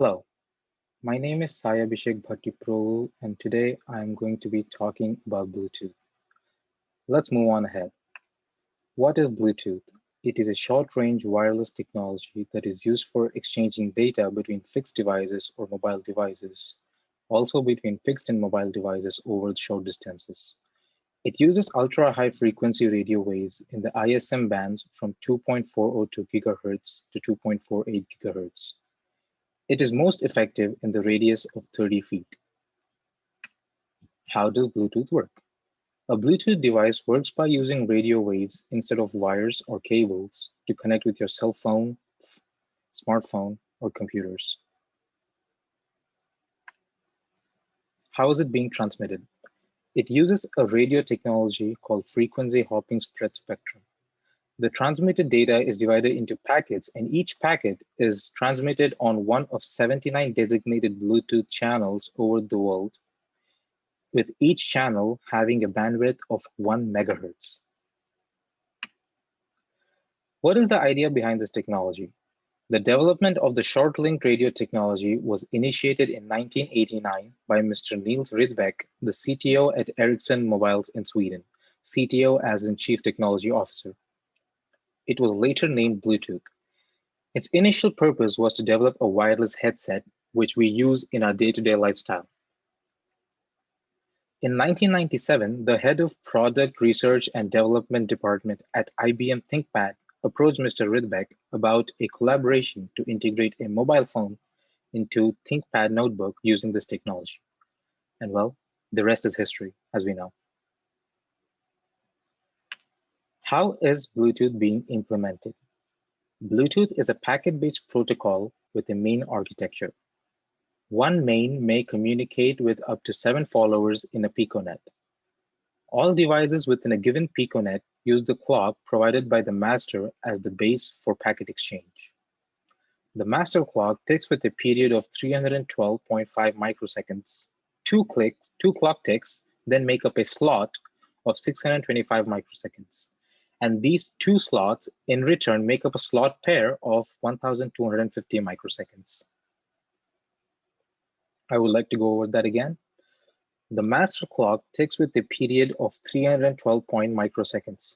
Hello, my name is Abhishek Bhattiprolu, and today I am going to be talking about Bluetooth. Let's move on ahead. What is Bluetooth? It is a short-range wireless technology that is used for exchanging data between fixed devices or mobile devices, also between fixed and mobile devices over short distances. It uses ultra-high frequency radio waves in the ISM bands from 2.402 GHz to 2.48 GHz. It is most effective in the radius of 30 feet. How does Bluetooth work? A Bluetooth device works by using radio waves instead of wires or cables to connect with your cell phone, smartphone, or computers. How is it being transmitted? It uses a radio technology called frequency hopping spread spectrum. The transmitted data is divided into packets, and each packet is transmitted on one of 79 designated Bluetooth channels over the world, with each channel having a bandwidth of 1 megahertz. What is the idea behind this technology? The development of the short-link radio technology was initiated in 1989 by Mr. Niels Rydbeck, the CTO at Ericsson Mobiles in Sweden, CTO as in Chief Technology Officer. It was later named Bluetooth. Its initial purpose was to develop a wireless headset which we use in our day-to-day lifestyle. In 1997, the head of Product Research and Development Department at IBM ThinkPad approached Mr. Rydbeck about a collaboration to integrate a mobile phone into ThinkPad notebook using this technology. And well, the rest is history, as we know. How is Bluetooth being implemented? Bluetooth is a packet-based protocol with a main architecture. One main may communicate with up to 7 followers in a piconet. All devices within a given piconet use the clock provided by the master as the base for packet exchange. The master clock ticks with a period of 312.5 microseconds. Two clock ticks then make up a slot of 625 microseconds. And these two slots in return make up a slot pair of 1250 microseconds. I would like to go over that again. The master clock ticks with a period of 312.5 microseconds,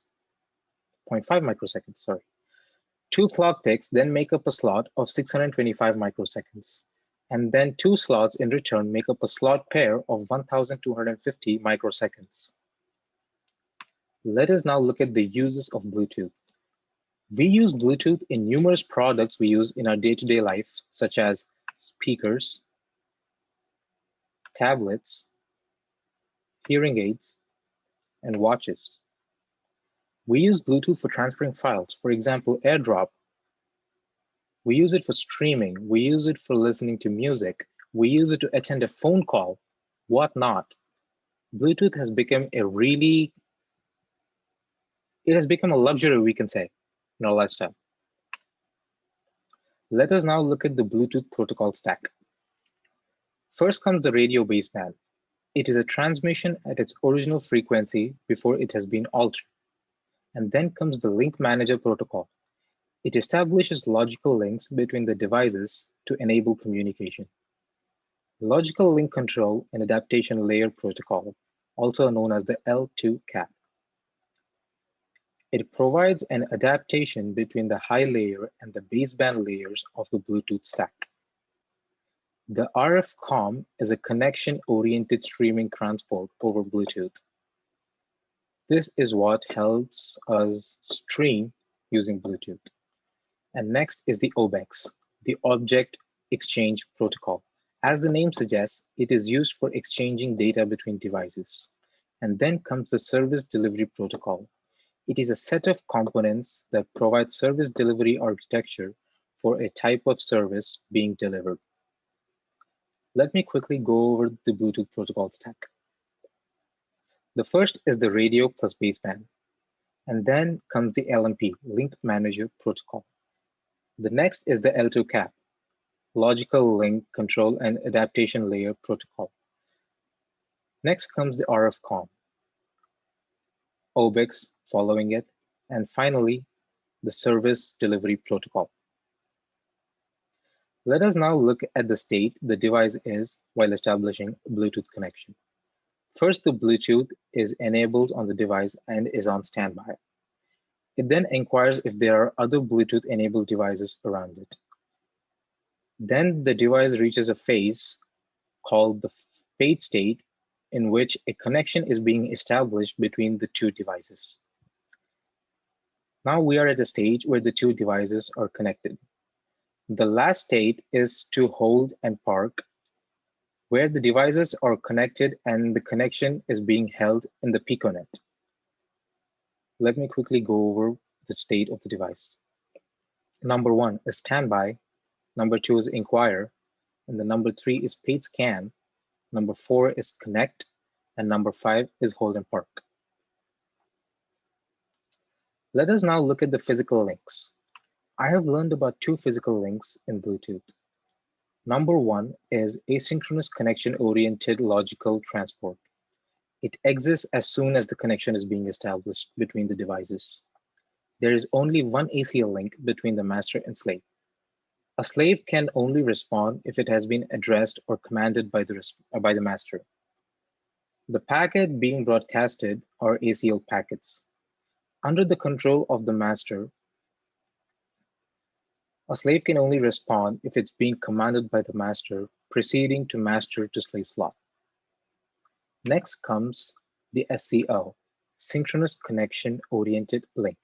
sorry. Two clock ticks then make up a slot of 625 microseconds. And then two slots in return make up a slot pair of 1250 microseconds. Let us now look at the uses of Bluetooth. We use Bluetooth in numerous products we use in our day-to-day life, such as speakers, tablets, hearing aids, and watches. We use Bluetooth for transferring files, for example, AirDrop. We use it for streaming. We use it for listening to music. We use it to attend a phone call, whatnot. Bluetooth has become a luxury, we can say, in our lifestyle. Let us now look at the Bluetooth protocol stack. First comes the radio baseband. It is a transmission at its original frequency before it has been altered. And then comes the link manager protocol. It establishes logical links between the devices to enable communication. Logical link control and adaptation layer protocol, also known as the L2 CAP. It provides an adaptation between the high layer and the baseband layers of the Bluetooth stack. The RF COM is a connection-oriented streaming transport over Bluetooth. This is what helps us stream using Bluetooth. And next is the OBEX, the Object Exchange Protocol. As the name suggests, it is used for exchanging data between devices. And then comes the Service Delivery Protocol. It is a set of components that provide service delivery architecture for a type of service being delivered. Let me quickly go over the Bluetooth protocol stack. The first is the radio plus baseband, and then comes the LMP, Link Manager Protocol. The next is the L2 CAP, Logical Link Control and Adaptation Layer Protocol. Next comes the RF COM, OBEX following it, and finally, the Service Delivery Protocol. Let us now look at the state the device is while establishing a Bluetooth connection. First, the Bluetooth is enabled on the device and is on standby. It then inquires if there are other Bluetooth-enabled devices around it. Then the device reaches a phase called the paid state, in which a connection is being established between the two devices. Now we are at a stage where the two devices are connected. The last state is to hold and park, where the devices are connected and the connection is being held in the piconet. Let me quickly go over the state of the device. Number 1 is standby, number 2 is inquire, and the number 3 is paid scan, number 4 is connect, and number 5 is hold and park. Let us now look at the physical links. I have learned about 2 physical links in Bluetooth. Number 1 is asynchronous connection-oriented logical transport. It exists as soon as the connection is being established between the devices. There is only one ACL link between the master and slave. A slave can only respond if it has been addressed or commanded by the master. The packet being broadcasted are ACL packets. Under the control of the master, a slave can only respond if it's being commanded by the master, proceeding to master to slave slot. Next comes the SCO, Synchronous Connection Oriented Link.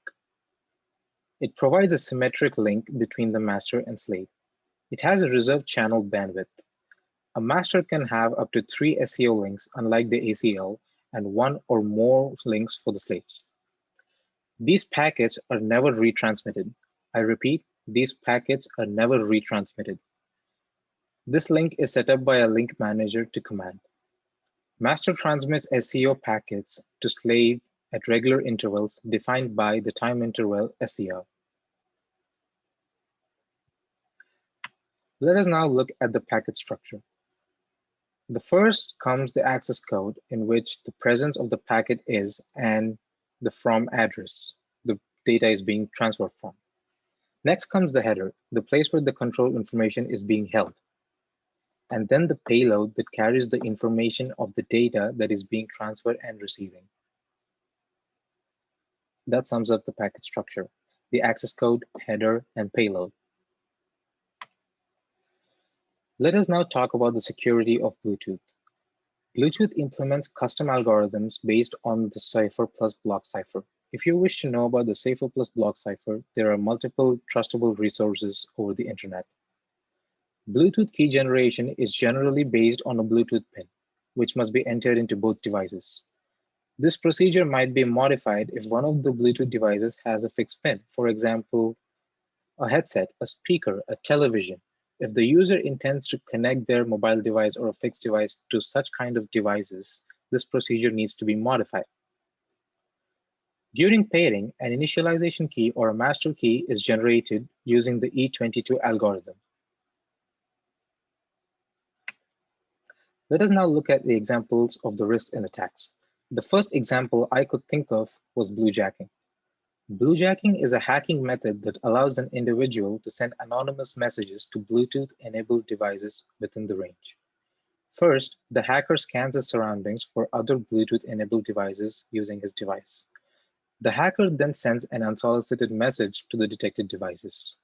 It provides a symmetric link between the master and slave. It has a reserved channel bandwidth. A master can have up to 3 SCO links, unlike the ACL, and 1 or more links for the slaves. These packets are never retransmitted. I repeat, these packets are never retransmitted. This link is set up by a link manager to command. Master transmits SCO packets to slave at regular intervals defined by the time interval SCO. Let us now look at the packet structure. The first comes the access code, in which the presence of the packet is and the from address the data is being transferred from. Next comes the header, the place where the control information is being held. And then the payload that carries the information of the data that is being transferred and receiving. That sums up the packet structure: the access code, header, and payload. Let us now talk about the security of Bluetooth. Bluetooth implements custom algorithms based on the cipher plus block cipher. If you wish to know about the cipher plus block cipher, there are multiple trustable resources over the internet. Bluetooth key generation is generally based on a Bluetooth pin, which must be entered into both devices. This procedure might be modified if one of the Bluetooth devices has a fixed pin, for example, a headset, a speaker, a television. If the user intends to connect their mobile device or a fixed device to such kind of devices, this procedure needs to be modified. During pairing, an initialization key or a master key is generated using the E22 algorithm. Let us now look at the examples of the risks and attacks. The first example I could think of was bluejacking. Bluejacking is a hacking method that allows an individual to send anonymous messages to Bluetooth-enabled devices within the range. First, the hacker scans his surroundings for other Bluetooth-enabled devices using his device. The hacker then sends an unsolicited message to the detected devices.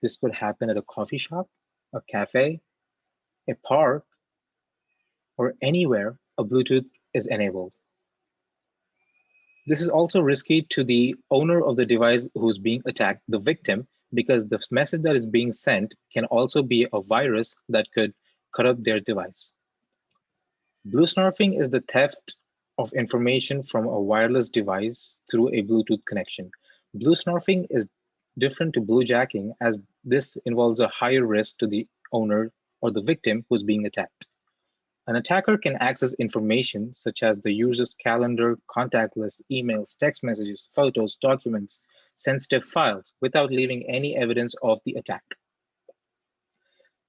This could happen at a coffee shop, a cafe, a park, or anywhere a Bluetooth is enabled. This is also risky to the owner of the device who's being attacked, the victim, because the message that is being sent can also be a virus that could corrupt their device. Bluesnarfing is the theft of information from a wireless device through a Bluetooth connection. Bluesnarfing is different to bluejacking, as this involves a higher risk to the owner or the victim who's being attacked. An attacker can access information such as the user's calendar, contact list, emails, text messages, photos, documents, sensitive files, without leaving any evidence of the attack.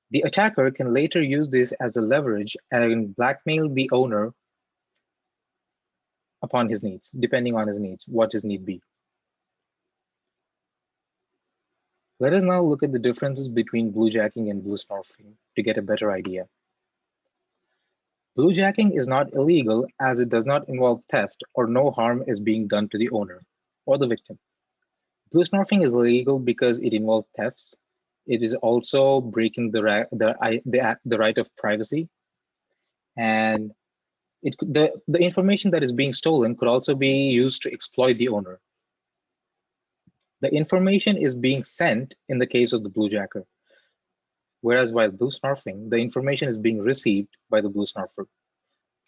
The attacker can later use this as a leverage and blackmail the owner upon his needs, depending on his needs, what his need be. Let us now look at the differences between bluejacking and bluesnorfing to get a better idea. Bluejacking is not illegal as it does not involve theft or no harm is being done to the owner or the victim. Bluesnorfing is illegal because it involves thefts. It is also breaking the right of privacy, and the information that is being stolen could also be used to exploit the owner. The information is being sent in the case of the bluejacker, whereas while bluesnorfing, the information is being received by the bluesnorfer.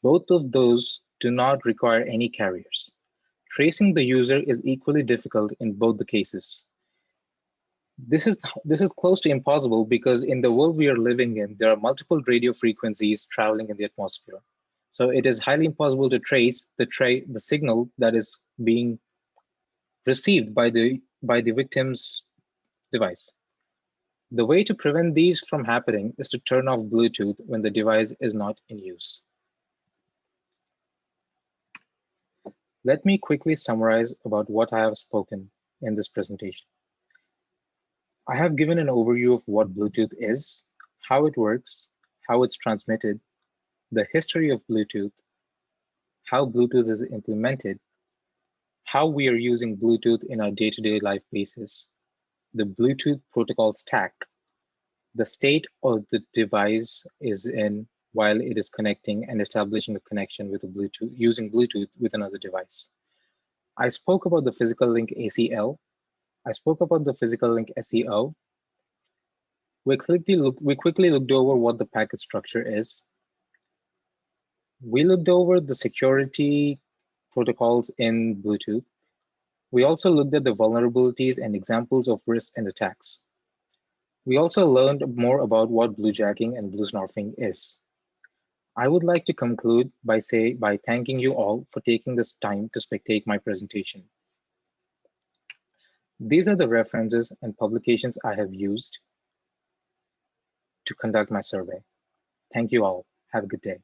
Both of those do not require any carriers. Tracing the user is equally difficult in both the cases. This is close to impossible because in the world we are living in, there are multiple radio frequencies traveling in the atmosphere. So it is highly impossible to trace the signal that is being received by the victim's device. The way to prevent these from happening is to turn off Bluetooth when the device is not in use. Let me quickly summarize about what I have spoken in this presentation. I have given an overview of what Bluetooth is, how it works, how it's transmitted, the history of Bluetooth, how Bluetooth is implemented, how we are using Bluetooth in our day-to-day life basis, the Bluetooth protocol stack, the state of the device is in while it is connecting and establishing a connection with a Bluetooth, using Bluetooth with another device. I spoke about the physical link ACL. I spoke about the physical link SEO. We quickly looked over what the packet structure is. We looked over the security protocols in Bluetooth. We also looked at the vulnerabilities and examples of risks and attacks. We also learned more about what bluejacking and bluesnorfing is. I would like to conclude by thanking you all for taking this time to spectate my presentation. These are the references and publications I have used to conduct my survey. Thank you all. Have a good day.